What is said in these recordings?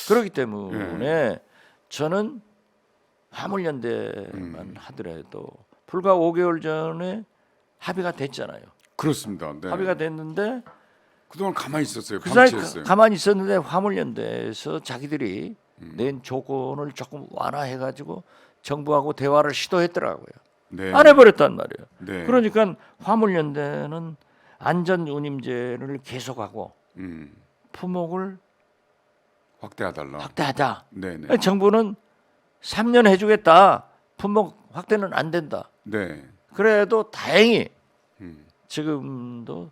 그렇기 때문에 저는 화물연대만 하더라도 불과 5개월 전에 합의가 됐잖아요. 그렇습니다. 네. 합의가 됐는데 그동안 가만히 있었어요. 그 사이 방치했어요. 가만히 있었는데 화물연대에서 자기들이 낸 조건을 조금 완화해가지고 정부하고 대화를 시도했더라고요. 네. 안 해버렸단 말이에요. 네. 그러니까 화물연대는 안전운임제를 계속하고 품목을 확대해달라. 확대하자. 네네. 정부는 3년 해주겠다. 품목 확대는 안 된다. 네. 그래도 다행히 지금도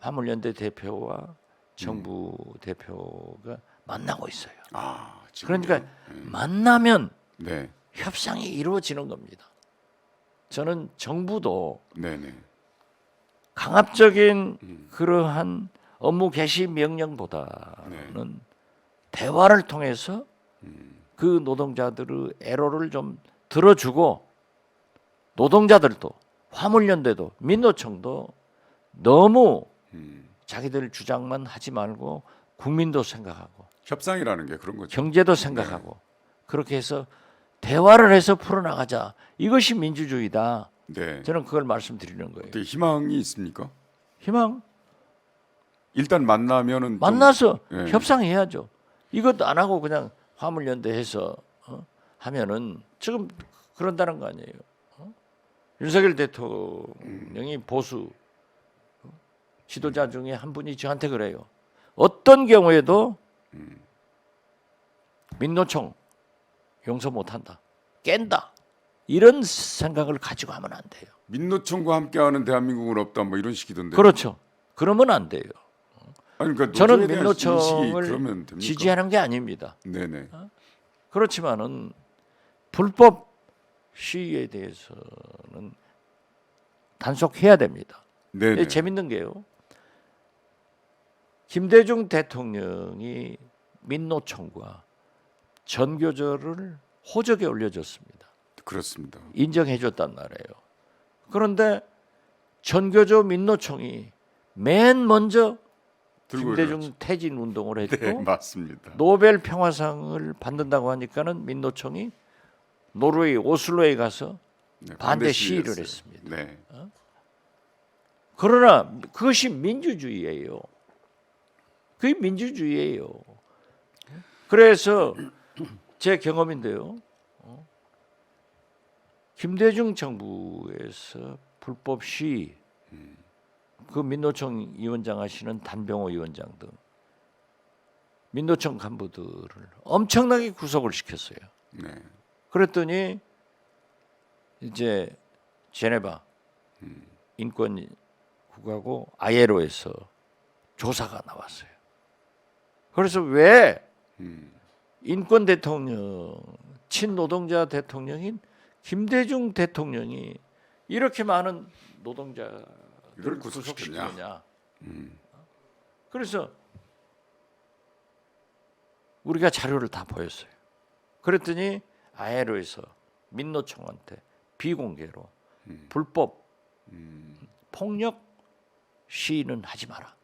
화물연대 대표와 정부 대표가 만나고 있어요. 아, 지금. 그러니까 만나면 네. 협상이 이루어지는 겁니다. 저는 정부도 네네. 강압적인 그러한 업무 개시 명령보다는 대화를 통해서 그 노동자들의 애로를 좀 들어주고 노동자들도 화물연대도 민노총도 너무 자기들 주장만 하지 말고 국민도 생각하고 협상이라는 게 그런 거죠. 경제도 생각하고 그렇게 해서 대화를 해서 풀어나가자. 이것이 민주주의다. 네. 저는 그걸 말씀드리는 거예요. 어떻게 희망이 있습니까? 희망 일단 만나면은 좀- 만나서 예. 협상해야죠. 이것도 안 하고 그냥 화물연대해서 하면은 지금 그런다는 거 아니에요. 윤석열 대통령이 보수 지도자 중에 한 분이 저한테 그래요. 어떤 경우에도 민노총 용서 못한다. 깬다. 이런 생각을 가지고 하면 안 돼요. 민노총과 함께하는 대한민국은 없다 뭐 이런 식이던데. 그렇죠. 그러면 안 돼요. 아니 그러니까 저는 노조에 대한 인식이 민노총을 그러면 됩니까? 지지하는 게 아닙니다. 네네. 그렇지만은 불법 시위에 대해서는 단속해야 됩니다. 네네. 재밌는 게요. 김대중 대통령이 민노총과 전교조를 호적에 올려줬습니다. 그렇습니다. 인정해줬단 말이에요. 그런데 전교조 민노총이 맨 먼저 들고 김대중 퇴진 운동을 했고 네 맞습니다. 노벨 평화상을 받는다고 하니까는 민노총이 노르웨이 오슬로에 가서 네, 반대 시위를 시위였어요. 했습니다. 네. 그러나 그것이 민주주의예요. 그게 민주주의예요. 그래서 제 경험인데요. 김대중 정부에서 불법 시위, 그 민노총 위원장 하시는 단병호 위원장 등 민노총 간부들을 엄청나게 구속을 시켰어요. 네. 그랬더니 이제 제네바 인권국하고 ILO에서 조사가 나왔어요. 그래서 왜 인권 대통령, 친노동자 대통령인 김대중 대통령이 이렇게 많은 노동자들을 이걸 구속시켰냐? 구속시켰냐? 그래서 우리가 자료를 다 보였어요. 그랬더니 ILO에서 민노총한테 비공개로 불법 폭력 시위는 하지 마라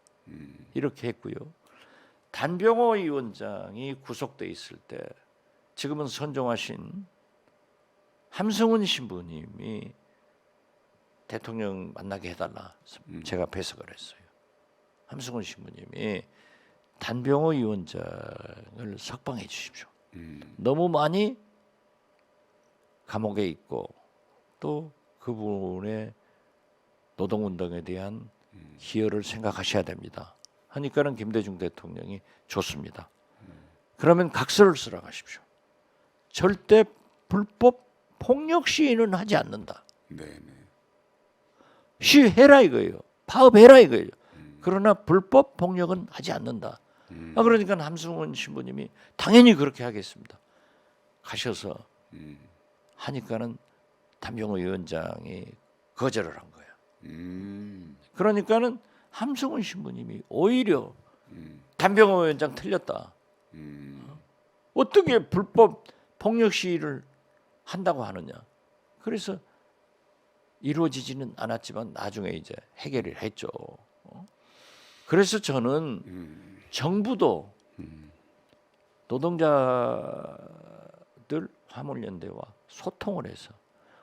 이렇게 했고요. 단병호 위원장이 구속돼 있을 때 지금은 선종하신 함승훈 신부님이 대통령 만나게 해달라 제가 배석을 했어요. 함승훈 신부님이 단병호 위원장을 석방해 주십시오. 너무 많이 감옥에 있고 또 그분의 노동운동에 대한 기여를 생각하셔야 됩니다. 하니까는 김대중 대통령이 좋습니다. 그러면 각서를 쓰라 하십시오. 절대 불법 폭력 시위는 하지 않는다. 네네. 시위해라 이거예요. 파업해라 이거예요. 그러나 불법 폭력은 하지 않는다. 그러니까 함승원 신부님이 당연히 그렇게 하겠습니다. 가셔서 하니까는 단병호 위원장이 거절을 한 거예요. 그러니까는 함승원 신부님이 오히려 단병호 위원장 틀렸다. 어떻게 불법 폭력 시위를 한다고 하느냐. 그래서 이루어지지는 않았지만 나중에 이제 해결을 했죠. 그래서 저는 정부도 노동자들 화물연대와 소통을 해서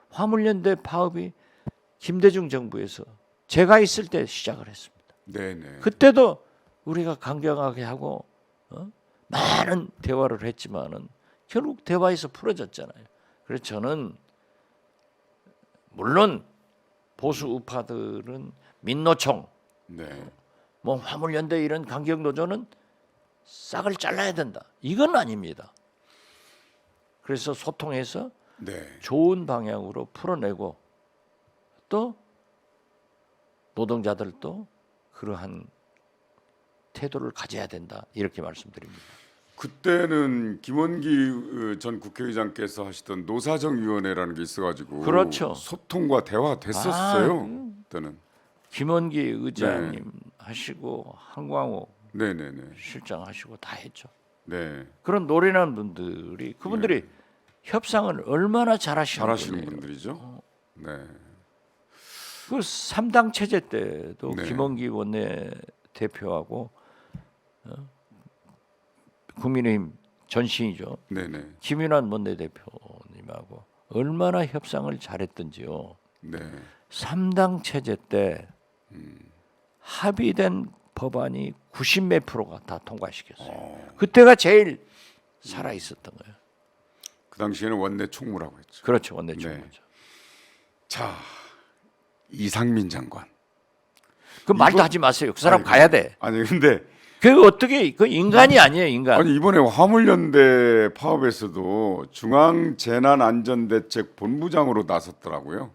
화물연대 파업이 김대중 정부에서 제가 있을 때 시작을 했습니다. 네네. 그때도 우리가 강경하게 하고 많은 대화를 했지만은 결국 대화에서 풀어졌잖아요. 그래서 저는 물론 보수 우파들은 민노총, 네. 뭐 화물연대 이런 강경노조는 싹을 잘라야 된다. 이건 아닙니다. 그래서 소통해서 네. 좋은 방향으로 풀어내고 또 노동자들도 그러한 태도를 가져야 된다. 이렇게 말씀드립니다. 그때는 김원기 전 국회의장께서 하시던 노사정위원회라는 게 있어가지고 그렇죠. 소통과 대화 됐었어요. 아, 그때는. 김원기 의장님 하시고 한광호 네네네. 실장 하시고 다 했죠. 네. 그런 노련한 분들이 그분들이 협상을 얼마나 잘하시는 잘하시는 분이에요. 분들이죠. 네. 그 3당 체제 때도 네. 김원기 원내 대표하고 국민의힘 전신이죠. 네네. 김윤환 원내대표님하고 얼마나 협상을 잘했던지요. 네. 3당 체제 때 합의된 법안이 90몇 프로가 다 통과시켰어요. 그때가 제일 살아 있었던 거예요. 그 당시에는 원내 총무라고 했죠. 그렇죠, 원내 네. 총무죠. 자, 이상민 장관. 그 말도 하지 마세요. 그 사람 아니, 가야 돼. 아니 근데 그 어떻게 그 인간이 아니에요, 인간. 아니 이번에 화물연대 파업에서도 중앙재난안전대책본부장으로 나섰더라고요.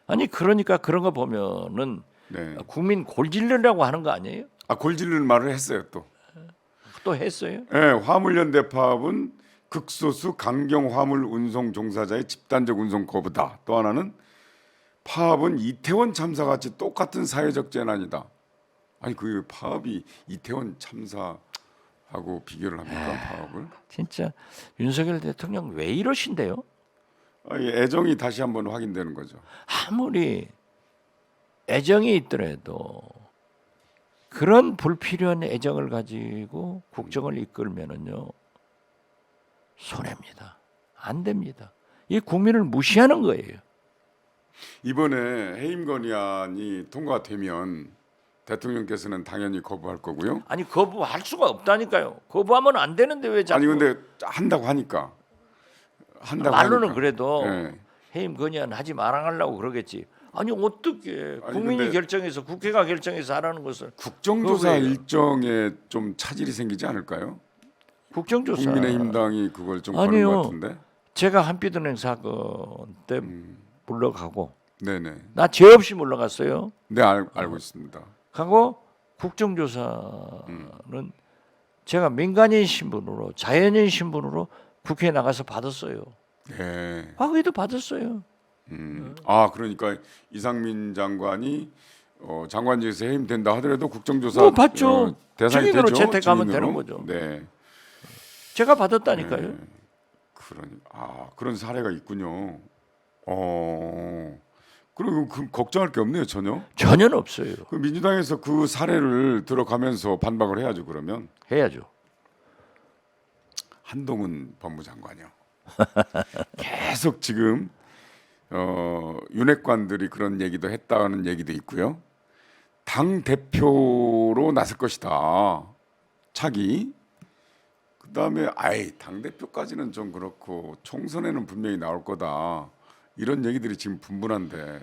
아니 그러니까 그런 거 보면은 네. 국민 골질르려고 하는 거 아니에요? 아 골질는 말을 했어요 또. 또 했어요? 네, 화물연대 파업은 극소수 강경 화물 운송 종사자의 집단적 운송 거부다. 또 하나는 파업은 이태원 참사 같이 똑같은 사회적 재난이다. 아니 그 파업이 이태원 참사하고 비교를 합니까 파업을? 진짜 윤석열 대통령 왜 이러신데요? 이 애정이 다시 한번 확인되는 거죠. 아무리 애정이 있더라도 그런 불필요한 애정을 가지고 국정을 이끌면은요 손해입니다. 안 됩니다. 이 국민을 무시하는 거예요. 이번에 해임 건의안이 통과되면 대통령께서는 당연히 거부할 거고요. 아니 거부할 수가 없다니까요. 거부하면 안 되는데 왜 자꾸 아니 근데 한다고 하니까 말로는 하니까. 그래도 예. 해임 건의안 하지 말아가려고 그러겠지. 아니 어떻게 아니, 국민이 근데 결정해서 국회가 결정해서 하라는 것을 국정조사 그거예요. 일정에 좀 차질이 생기지 않을까요? 국정조사 국민의힘당이 그걸 좀 아니요. 거는 것 같은데. 제가 한빛은행 사건 때 물러가고 네네. 나 죄 없이 물러갔어요. 네 알고 있습니다. 하고 국정조사는 제가 민간인 신분으로 자연인 신분으로 국회에 나가서 받았어요. 네. 과거에도 받았어요. 아 그러니까 이상민 장관이 장관직에서 해임된다 하더라도 국정조사 뭐 받죠. 대상이 증인으로 되죠. 채택하면 증인으로. 되는 거죠. 네. 제가 받았다니까요. 그런 사례가 있군요. 그리고 그 걱정할 게 없네요 전혀. 전혀 없어요. 그 민주당에서 그 사례를 들어가면서 반박을 해야죠 그러면. 해야죠. 한동훈 법무장관이요. 계속 지금 윤핵관들이 그런 얘기도 했다는 얘기도 있고요. 당 대표로 나설 것이다. 차기. 그다음에 당 대표까지는 좀 그렇고 총선에는 분명히 나올 거다. 이런 얘기들이 지금 분분한데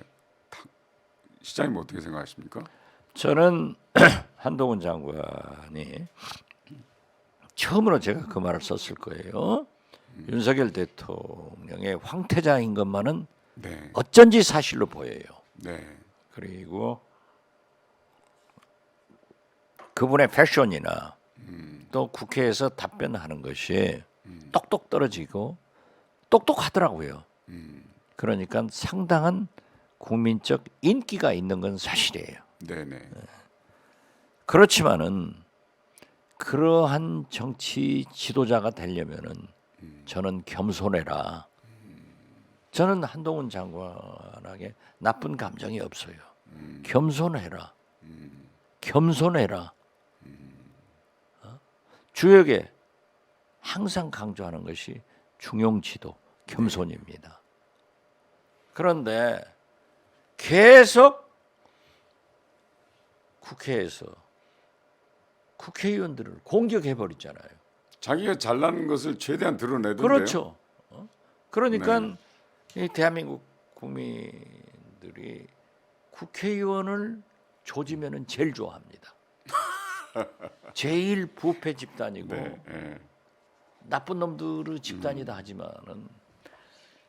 시장님 어떻게 생각하십니까? 저는 한동훈 장관이 처음으로 제가 그 말을 썼을 거예요. 윤석열 대통령의 황태자인 것만은 네, 어쩐지 사실로 보여요. 네, 그리고 그분의 패션이나 또 국회에서 답변하는 것이 똑똑 떨어지고 똑똑하더라고요. 그러니까 상당한 국민적 인기가 있는 건 사실이에요. 네, 네, 그렇지만은 그러한 정치 지도자가 되려면은 저는 겸손해라. 저는 한동훈 장관에게 나쁜 감정이 없어요. 겸손해라. 겸손해라. 주역에 항상 강조하는 것이 중용지도, 겸손입니다. 그런데 계속 국회에서 국회의원들을 공격해 버렸잖아요. 자기가 잘나는 것을 최대한 드러내던데요. 그렇죠. 그러니까 네. 이 대한민국 국민들이 국회의원을 조지면은 제일 좋아합니다. 제일 부패 집단이고 네, 예. 나쁜 놈들의 집단이다 하지만은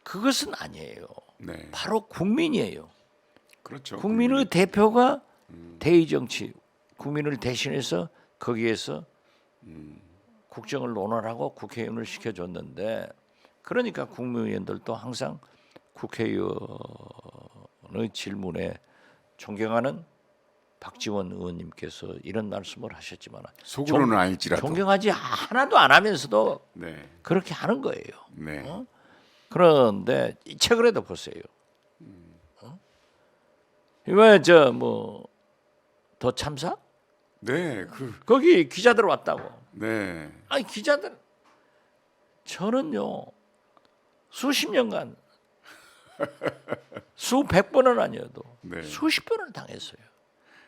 그것은 아니에요. 네. 바로 국민이에요. 그렇죠. 국민의 대표가 대의 정치, 국민을 대신해서 거기에서 국정을 논하라고 국회의원을 시켜줬는데, 그러니까 국무위원들도 항상 국회의원의 질문에 존경하는 박지원 의원님께서 이런 말씀을 하셨지만 속으로는 아닐지라도. 존경하지 하나도 안 하면서도 네, 그렇게 하는 거예요. 네, 그런데 최근에도 보세요. 이번에 저 더 참사? 네, 거기 기자들 왔다고. 네, 아니 기자들 저는요 수십 년간 수백 번은 아니어도 네. 수십 번을 당했어요.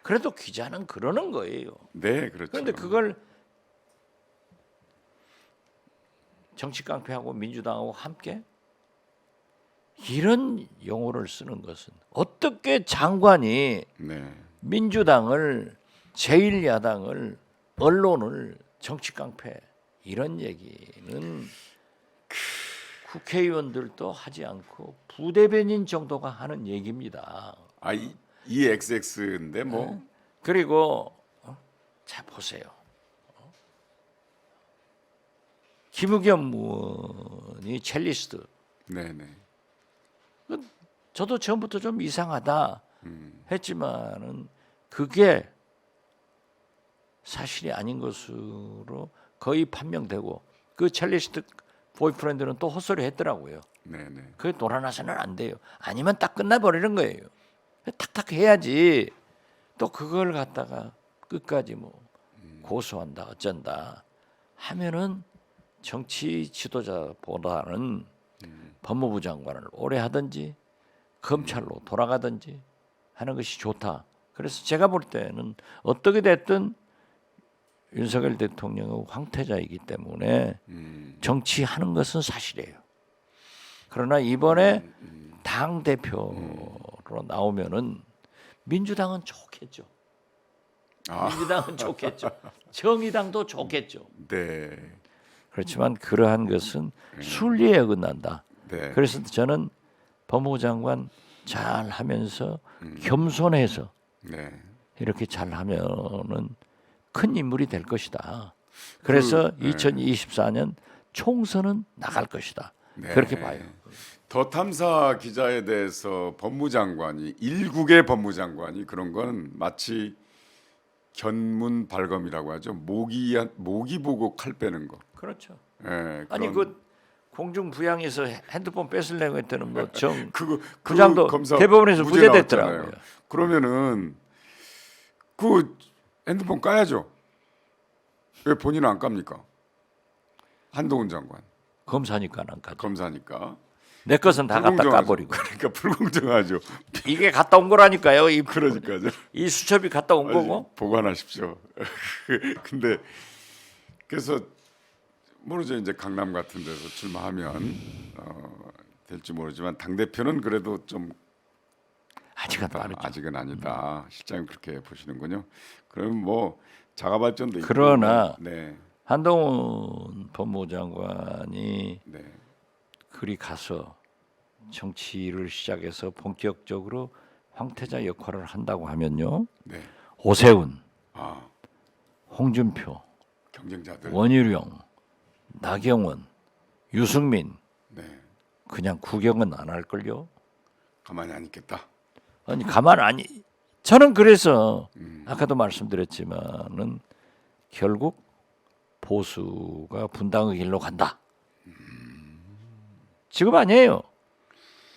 그래도 기자는 그러는 거예요. 네, 그렇죠. 그런데 그걸 정치 깡패하고 민주당하고 함께 이런 용어를 쓰는 것은, 어떻게 장관이 네, 민주당을, 제1야당을, 언론을 정치 깡패, 이런 얘기는 국회의원들도 하지 않고 부대변인 정도가 하는 얘기입니다. 아, 이 XX인데 뭐. 그리고 자 보세요. 김의겸 의원이 첼리스트. 네, 네, 저도 처음부터 좀 이상하다 했지만은 그게 사실이 아닌 것으로 거의 판명되고, 그 첼리스트 보이프렌드는 또 헛소리 했더라고요. 네, 네. 그게 놀아나서는 안 돼요. 아니면 딱 끝나버리는 거예요. 탁탁 해야지. 또 그걸 갖다가 끝까지 뭐 고소한다 어쩐다 하면은 정치 지도자보다는 법무부 장관을 오래 하든지 검찰로 돌아가든지 하는 것이 좋다. 그래서 제가 볼 때는 어떻게 됐든 윤석열 대통령의 황태자이기 때문에 정치하는 것은 사실이에요. 그러나 이번에 당 대표로 나오면은 민주당은 좋겠죠. 아, 민주당은 좋겠죠. 정의당도 좋겠죠. 네, 그렇지만 그러한 것은 순리에 어긋난다. 네. 그래서 저는 법무부 장관 잘 하면서 겸손해서 네. 이렇게 잘 하면은 큰 인물이 될 것이다. 그래서 2024년 총선은 나갈 것이다. 네. 그렇게 봐요. 더 탐사 기자에 대해서 법무장관이, 일국의 법무장관이 그런 건 마치 견문 발검이라고 하죠. 모기 보고 칼 빼는 거. 그렇죠. 예, 아니 그런- 그 공중 부양에서 핸드폰 뺏으려고 했더니 뭐정 그거 부장도 검사 대법원에서 무죄 무죄됐더라고요. 나왔잖아요. 그러면은 그 핸드폰 까야죠. 왜 본인은 안 깝니까? 한동훈 장관 검사니까 안 가죠. 검사니까. 내 것은 다 갖다 불공정하죠. 까버리고. 그러니까 불공정하죠. 이게 갔다 온 거라니까요. 그러니까요. 이 수첩이 갔다 온 거고. 보관하십시오. 근데 그래서 모르죠. 이제 강남 같은 데서 출마하면 될지 모르지만 당 대표는 그래도 좀 아직은 빠르죠. 아직은 아니다. 실장님 그렇게 보시는군요. 그럼 뭐 자가 발전도 있고. 그러나 네, 한동훈 법무부 장관이 네, 그리 가서 정치를 시작해서 본격적으로 황태자 역할을 한다고 하면요. 네. 오세훈, 아 홍준표, 경쟁자들. 원희룡, 나경원, 유승민 네, 그냥 구경은 안 할 걸요. 가만히 안 있겠다. 아니 가만 아니. 저는 그래서 아까도 말씀드렸지만은 결국 보수가 분당의 길로 간다. 지금 아니에요.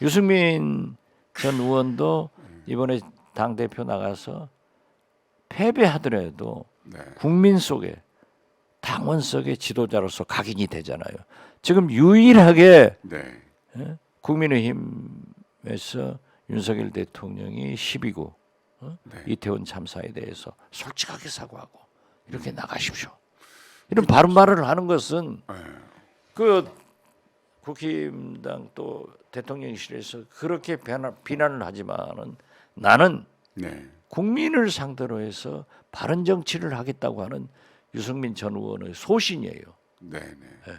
유승민 전 의원도 이번에 당 대표 나가서 패배하더라도 네, 국민 속에 당원석의 지도자로서 각인이 되잖아요. 지금 유일하게 네. 국민의힘에서 윤석열 대통령이 12구 네. 이태원 참사에 대해서 솔직하게 사과하고 이렇게 나가십시오. 이런 바른 말을 하는 것은 네. 그 국힘당 또 대통령실에서 그렇게 비난을 하지만은 나는 네. 국민을 상대로 해서 바른 정치를 하겠다고 하는 유승민 전 의원의 소신이에요. 네. 네.